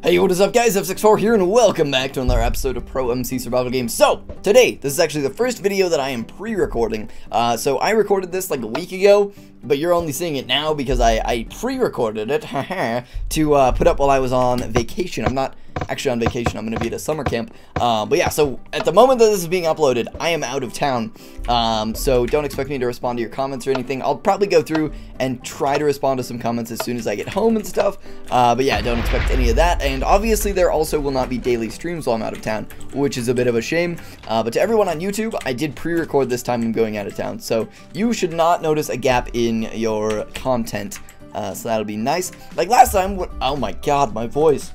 Hey, what is up guys, FSix4 here and welcome back to another episode of Pro MC Survival Games. So, today, this is actually the first video that I am pre-recording. So I recorded this like a week ago, but you're only seeing it now because I pre-recorded it to put up while I was on vacation. I'm not actually on vacation, I'm going to be at a summer camp. But yeah, so at the moment that this is being uploaded, I am out of town. So don't expect me to respond to your comments or anything. I'll probably go through and try to respond to some comments as soon as I get home and stuff. But yeah, don't expect any of that. And obviously there also will not be daily streams while I'm out of town, which is a bit of a shame. But to everyone on YouTube, I did pre-record this time I'm going out of town. So you should not notice a gap in your content. So that'll be nice. Like last time, oh my god, my voice.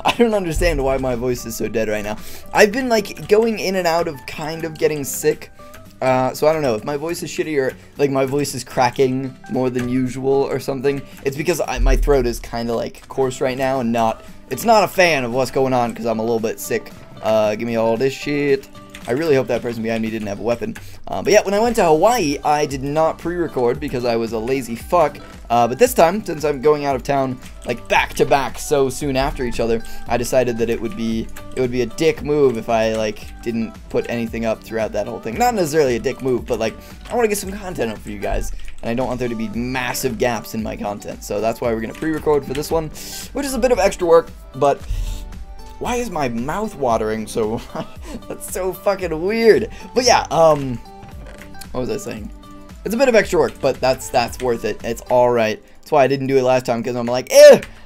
I don't understand why my voice is so dead right now. I've been like going in and out of kind of getting sick. So I don't know if my voice is shitty or like my voice is cracking more than usual or something. It's because my throat is kind of like coarse right now and it's not a fan of what's going on because I'm a little bit sick. Give me all this shit. I really hope that person behind me didn't have a weapon. But yeah, when I went to Hawaii, I did not pre-record because I was a lazy fuck. But this time, since I'm going out of town like back to back so soon after each other, I decided that it would be a dick move if I like didn't put anything up throughout that whole thing. Not necessarily a dick move, but like I want to get some content up for you guys, and I don't want there to be massive gaps in my content. So that's why we're gonna pre-record for this one, which is a bit of extra work, but why is my mouth watering so that's so fucking weird. But yeah, what was I saying? It's a bit of extra work, but that's worth it. It's alright. That's why I didn't do it last time, because I'm like,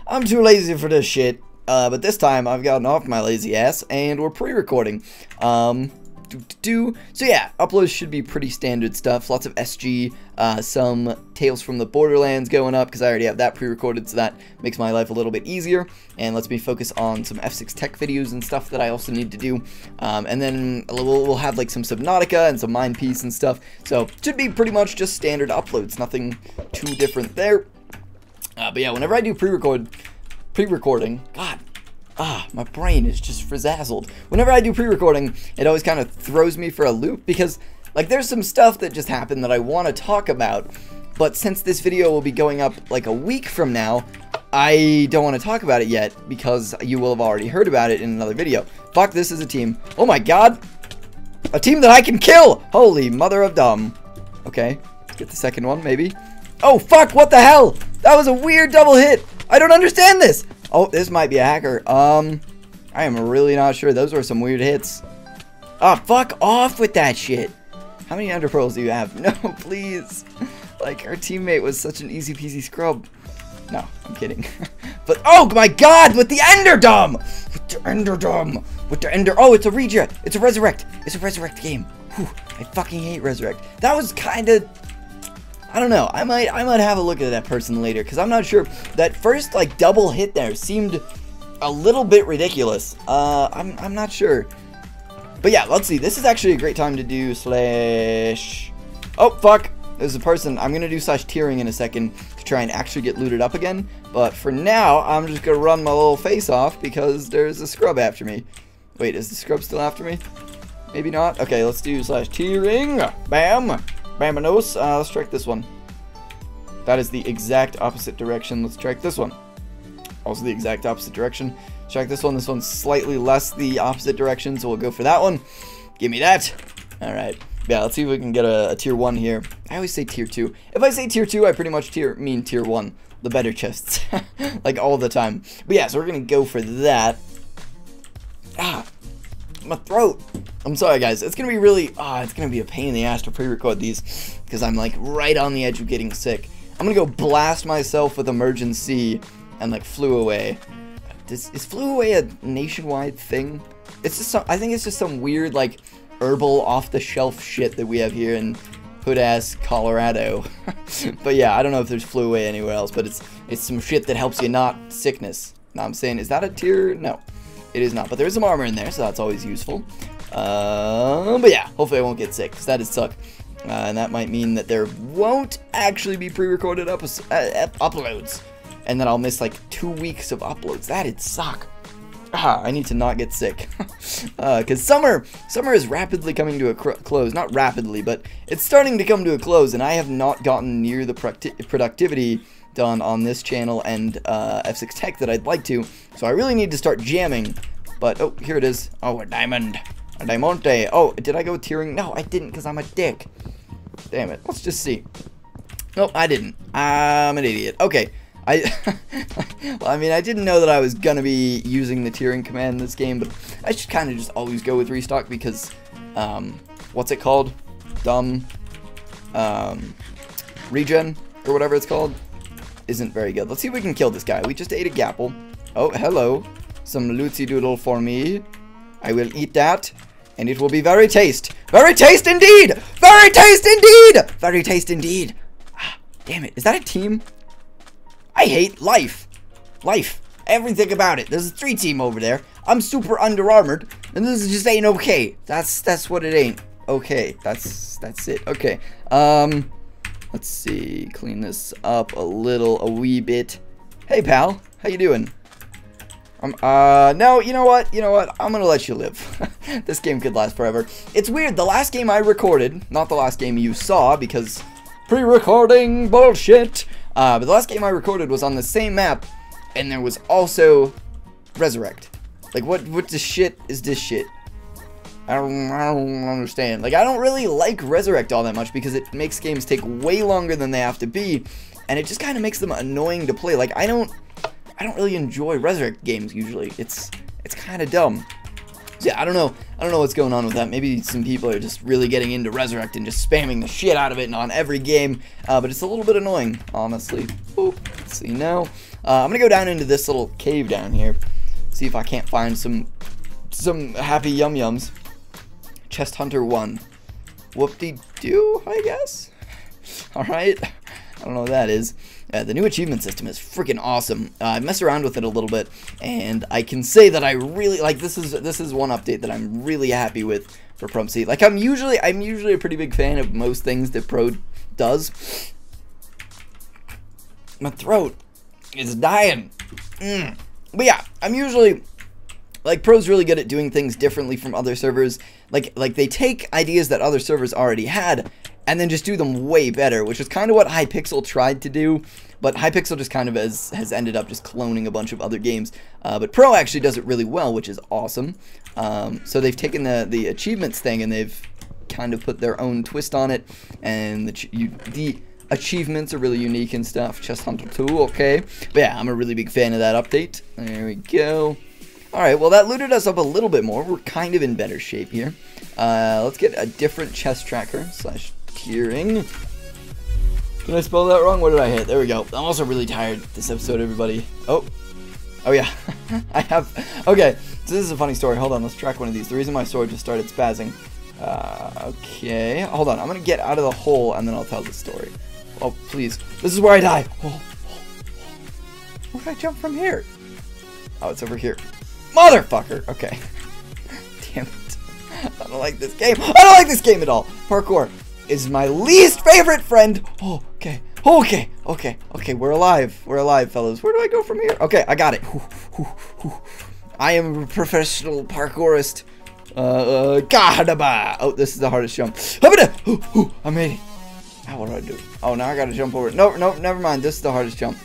I'm too lazy for this shit. But this time I've gotten off my lazy ass and we're pre-recording. So yeah, uploads should be pretty standard stuff. Lots of SG, some Tales from the Borderlands going up because I already have that pre-recorded, so that makes my life a little bit easier and lets me focus on some F6 tech videos and stuff that I also need to do. And then we'll have like some Subnautica and some Mind Piece and stuff. So should be pretty much just standard uploads, nothing too different there. But yeah, whenever I do pre-recording, God. My brain is just frazzazzled. Whenever I do pre-recording, it always kind of throws me for a loop because, like, there's some stuff that just happened that I want to talk about, but since this video will be going up, like, a week from now, I don't want to talk about it yet because you will have already heard about it in another video. Fuck, this is a team. Oh my god! A team that I can kill! Holy mother of dumb. Okay, let's get the second one, maybe. Oh, fuck, what the hell? That was a weird double hit! I don't understand this! Oh, this might be a hacker. I am really not sure. Those were some weird hits. Oh, fuck off with that shit. How many ender pearls do you have? No, please. Like, our teammate was such an easy peasy scrub. No, I'm kidding. But, oh my god, with the ender dumb! With the ender dumb! With the ender, oh, it's a redirect. It's a resurrect. It's a resurrect game. Whew, I fucking hate resurrect. That was kind of, I don't know, I might have a look at that person later, because I'm not sure. That first, like, double hit there seemed a little bit ridiculous. I'm not sure. But yeah, let's see. This is actually a great time to do slash... Oh, fuck. There's a person. I'm going to do slash tiering in a second to try and actually get looted up again. But for now, I'm just going to run my little face off because there's a scrub after me. Wait, is the scrub still after me? Maybe not. Okay, let's do slash tiering. Bam. Bamanos, let's track this one. That is the exact opposite direction. Let's track this one. Also the exact opposite direction. Track this one. This one's slightly less the opposite direction, so we'll go for that one. Give me that. Alright. Yeah, let's see if we can get a tier 1 here. I always say tier 2. If I say tier 2, I pretty much mean tier 1. The better chests. Like all the time. But yeah, so we're going to go for that. My throat. I'm sorry guys, it's gonna be really it's gonna be a pain in the ass to pre-record these because I'm like right on the edge of getting sick. I'm gonna go blast myself with emergency and like flew away. Is flew away a nationwide thing? It's just I think it's just some weird like herbal off-the-shelf shit that we have here in hood-ass Colorado. But yeah, I don't know if there's flew away anywhere else, but it's some shit that helps you not sickness. Now I'm saying, is that a tier? No. It is not, but there's some armor in there, so that's always useful. But yeah, hopefully I won't get sick, because that'd suck. And that might mean that there won't actually be pre-recorded uploads. And then I'll miss like 2 weeks of uploads. That'd suck. I need to not get sick. Because summer is rapidly coming to a close. Not rapidly, but it's starting to come to a close, and I have not gotten near the productivity done on this channel and F6 Tech that I'd like to. So I really need to start jamming. But, oh, here it is. Oh, a diamond. A diamante. Oh, did I go with tiering? No, I didn't because I'm a dick. Damn it. Let's just see. Nope, I didn't. I'm an idiot. Okay. Well, I mean, I didn't know that I was going to be using the tiering command in this game, but I should kind of just always go with restock because, what's it called? Regen, or whatever it's called, isn't very good. Let's see if we can kill this guy. We just ate a gapple. Oh, hello. Some Lucy Doodle for me. I will eat that, and it will be very taste. Very taste indeed! Very taste indeed! Very taste indeed. Ah, damn it. Is that a team? I hate life. Life. Everything about it. There's a 3-team over there. I'm super under-armored, and this just ain't okay. That's what it ain't. Okay. That's it. Okay. Let's see. Clean this up a wee bit. Hey, pal. How you doing? No, you know what? I'm gonna let you live. This game could last forever. It's weird. The last game I recorded, not the last game you saw, because pre-recording bullshit. But the last game I recorded was on the same map, and there was also Resurrect. Like, what the shit is this shit? I don't understand. Like, I don't really like Resurrect all that much because it makes games take way longer than they have to be, and it just kind of makes them annoying to play. Like, I don't really enjoy Resurrect games usually. It's kind of dumb. So yeah, I don't know what's going on with that. Maybe some people are just really getting into Resurrect and just spamming the shit out of it and on every game. But it's a little bit annoying, honestly. Oop, let's see now. I'm gonna go down into this little cave down here. See if I can't find some happy yum-yums. Chest Hunter 1. Whoop-de-doo, I guess? Alright. I don't know what that is. The new achievement system is freaking awesome. I messed around with it a little bit, and I can say that I really like this is one update that I'm really happy with for ProMC. Like I'm usually a pretty big fan of most things that Pro does. My throat is dying. But yeah, I'm usually like Pro's really good at doing things differently from other servers. Like they take ideas that other servers already had and then just do them way better, which is kind of what Hypixel tried to do, but Hypixel just kind of has ended up just cloning a bunch of other games. But Pro actually does it really well, which is awesome. So they've taken the achievements thing and they've kind of put their own twist on it, and the achievements are really unique and stuff. Chest Hunter 2, okay. But yeah, I'm a really big fan of that update. There we go. Alright, well that looted us up a little bit more. We're kind of in better shape here. Let's get a different chest tracker / tiering. Did I spell that wrong? What did I hit? There we go. I'm also really tired this episode, everybody. Oh yeah. I have... Okay, so this is a funny story. Hold on, let's track one of these. The reason my sword just started spazzing. Okay. Hold on, I'm gonna get out of the hole and then I'll tell the story. Oh, please. This is where I die. Where did I jump from here? Oh, it's over here. Motherfucker! Okay. Damn it. I don't like this game. I don't like this game at all. Parkour is my least favorite friend. Oh, okay. Okay. Okay. Okay. We're alive. We're alive, fellas. Where do I go from here? Okay, I got it. I am a professional parkourist. Oh, this is the hardest jump. I made it. Now what do I do? Oh, now I gotta jump over it. No, never mind. This is the hardest jump.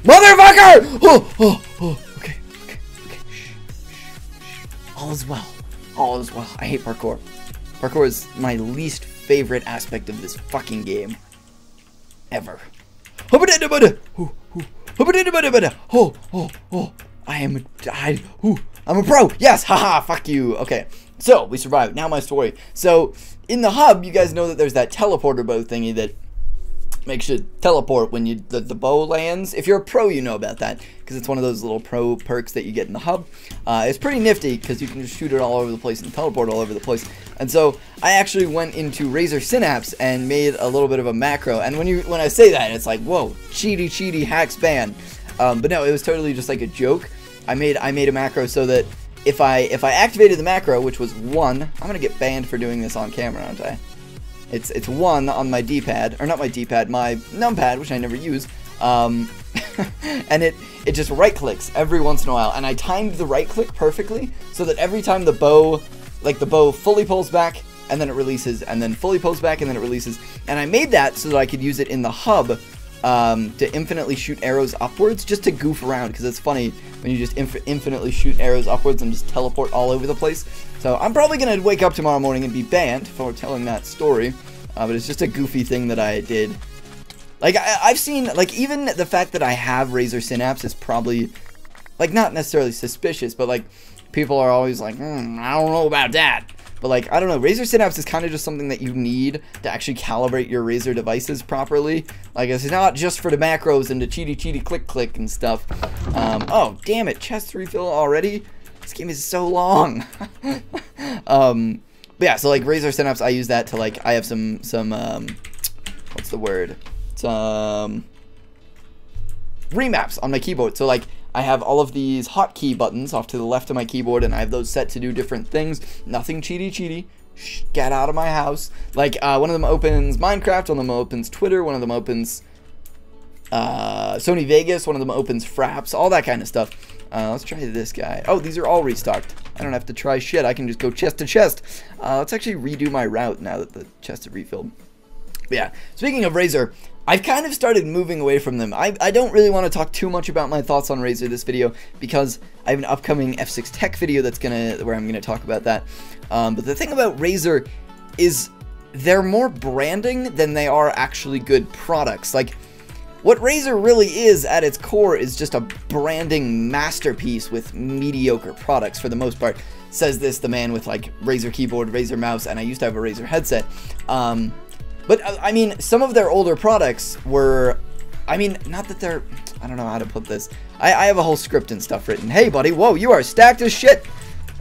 Motherfucker! Okay. Shh. All is well. All is well. I hate parkour. Parkour is my least favorite aspect of this fucking game. Ever. I'm a pro. Yes. Haha. Fuck you. Okay. So we survived. Now my story. So in the hub, you guys know that there's that teleporter bow thingy that makes you teleport when the bow lands. If you're a pro, you know about that, because it's one of those little pro perks that you get in the hub. It's pretty nifty, because you can just shoot it all over the place and teleport all over the place. And so, I actually went into Razer Synapse and made a little bit of a macro, and when I say that, it's like, whoa, cheaty, hacks ban. But no, it was totally just like a joke. I made a macro so that if I activated the macro, which was 1, I'm gonna get banned for doing this on camera, aren't I? It's 1 on my D-pad, or not my D-pad, my numpad, which I never use, and it just right-clicks every once in a while, and I timed the right-click perfectly, so that every time the bow fully pulls back, and then it releases, and then fully pulls back, and then it releases, and I made that so that I could use it in the hub to infinitely shoot arrows upwards, just to goof around, because it's funny when you just infinitely shoot arrows upwards and just teleport all over the place. So I'm probably going to wake up tomorrow morning and be banned for telling that story, but it's just a goofy thing that I did. Like, I've seen, like, even the fact that I have Razor Synapse is probably, like, not necessarily suspicious, but, like, people are always like, I don't know about that. But, like, I don't know, Razor Synapse is kind of just something that you need to actually calibrate your Razor devices properly. Like, it's not just for the macros and the cheaty click and stuff. Oh, damn it, chest refill already? This game is so long. But yeah, so, like, Razor Synapse, I use that to, like, I have some what's the word? Remaps on my keyboard. So, like, I have all of these hotkey buttons off to the left of my keyboard, and I have those set to do different things. Nothing cheaty. Shh, get out of my house. Like, one of them opens Minecraft, one of them opens Twitter, one of them opens Sony Vegas, one of them opens Fraps, all that kind of stuff. Let's try this guy. Oh, these are all restocked. I don't have to try shit. I can just go chest to chest. Let's actually redo my route now that the chest is refilled. But yeah, speaking of Razor, I've kind of started moving away from them. I don't really want to talk too much about my thoughts on Razor this video, because I have an upcoming F6 Tech video where I'm gonna talk about that. But the thing about Razor is they're more branding than they are actually good products. Like, what Razor really is at its core is just a branding masterpiece with mediocre products for the most part. Says this, the man with, like, Razor keyboard, Razor mouse, and I used to have a Razor headset. But, I mean, some of their older products were, I mean, not that they're, I don't know how to put this. I have a whole script and stuff written. Hey, buddy, whoa, you are stacked as shit.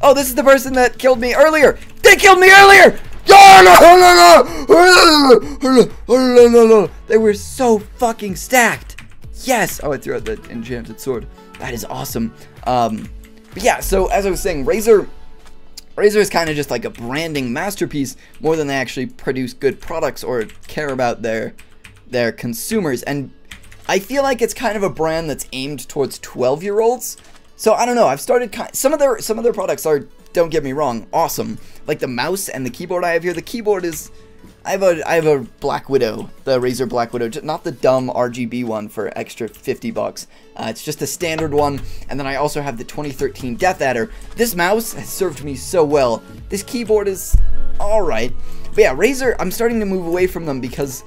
Oh, this is the person that killed me earlier. They killed me earlier! They were so fucking stacked. Yes! Oh, I threw out the enchanted sword. That is awesome. But yeah, so as I was saying, Razor is kind of just like a branding masterpiece more than they actually produce good products or care about their consumers. And I feel like it's kind of a brand that's aimed towards 12-year-olds. So I don't know. I've started some of their products are, don't get me wrong, awesome. Like the mouse and the keyboard I have here. The keyboard is, I have a Black Widow, the Razer Black Widow, not the dumb RGB one for extra 50 bucks. It's just a standard one, and then I also have the 2013 Death Adder. This mouse has served me so well. This keyboard is alright. But yeah, Razer, I'm starting to move away from them because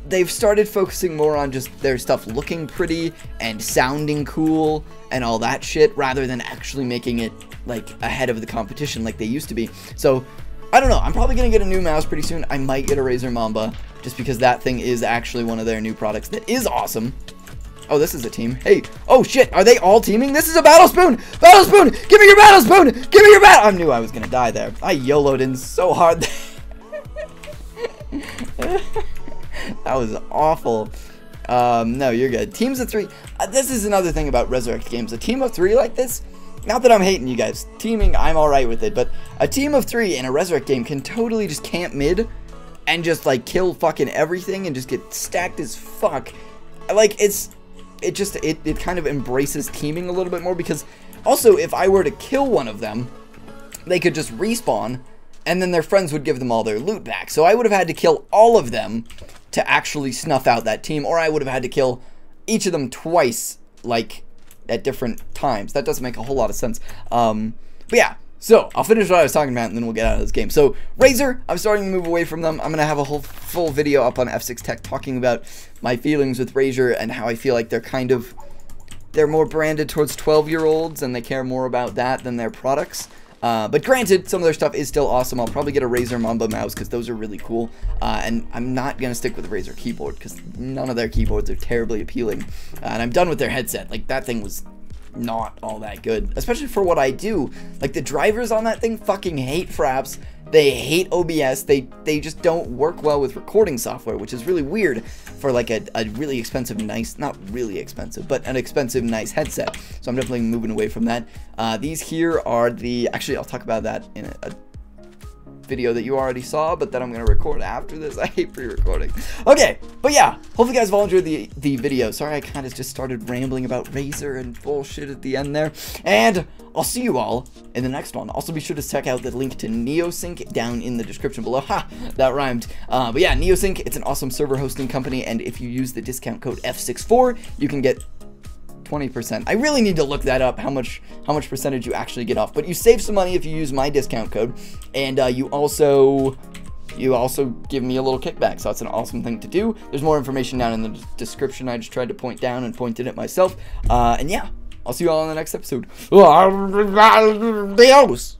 they've started focusing more on just their stuff looking pretty and sounding cool and all that shit, rather than actually making it, like, ahead of the competition like they used to be. So I don't know, I'm probably going to get a new mouse pretty soon. I might get a Razer Mamba, just because that thing is actually one of their new products that is awesome. Oh, this is a team. Hey, oh shit, are they all teaming? This is a Battle Spoon! Battle Spoon! Give me your Battle Spoon! Give me your battle! I knew I was going to die there. I YOLO'd in so hard. That was awful. No, you're good. Teams of 3. This is another thing about Resurrect games. A team of 3 like this, not that I'm hating you guys. Teaming, I'm alright with it. But a team of 3 in a Resurrect game can totally just camp mid and just, like, kill fucking everything and just get stacked as fuck. Like, it kind of embraces teaming a little bit more, because also, if I were to kill one of them, they could just respawn, and then their friends would give them all their loot back. So I would have had to kill all of them to actually snuff out that team, or I would have had to kill each of them twice, like, at different times. That doesn't make a whole lot of sense. But yeah, so I'll finish what I was talking about, and then we'll get out of this game. So Razer, I'm starting to move away from them. I'm gonna have a whole full video up on F6 Tech talking about my feelings with Razer and how I feel like they're more branded towards 12-year-olds, and they care more about that than their products. But granted, some of their stuff is still awesome. I'll probably get a Razer Mamba mouse because those are really cool. And I'm not going to stick with the Razer keyboard because none of their keyboards are terribly appealing. And I'm done with their headset. Like, that thing was not all that good, especially for what I do. Like, the drivers on that thing fucking hate Fraps. They hate OBS. They just don't work well with recording software, which is really weird for, like, a really expensive, nice, not really expensive, but an expensive, nice headset. So I'm definitely moving away from that. These here are the, actually, I'll talk about that in a video that you already saw, but that I'm going to record after this. I hate pre-recording. Okay, but yeah, hopefully you guys have all enjoyed the video. Sorry, I kind of just started rambling about Razer and bullshit at the end there. And I'll see you all in the next one. Also, be sure to check out the link to NeoSync down in the description below. Ha! That rhymed. But yeah, NeoSync, it's an awesome server hosting company, and if you use the discount code FSix4, you can get 20%. I really need to look that up, how much percentage you actually get off. But you save some money if you use my discount code, and you also give me a little kickback, so that's an awesome thing to do. There's more information down in the description. I just tried to point down and pointed it myself. And yeah, I'll see you all in the next episode. Adios!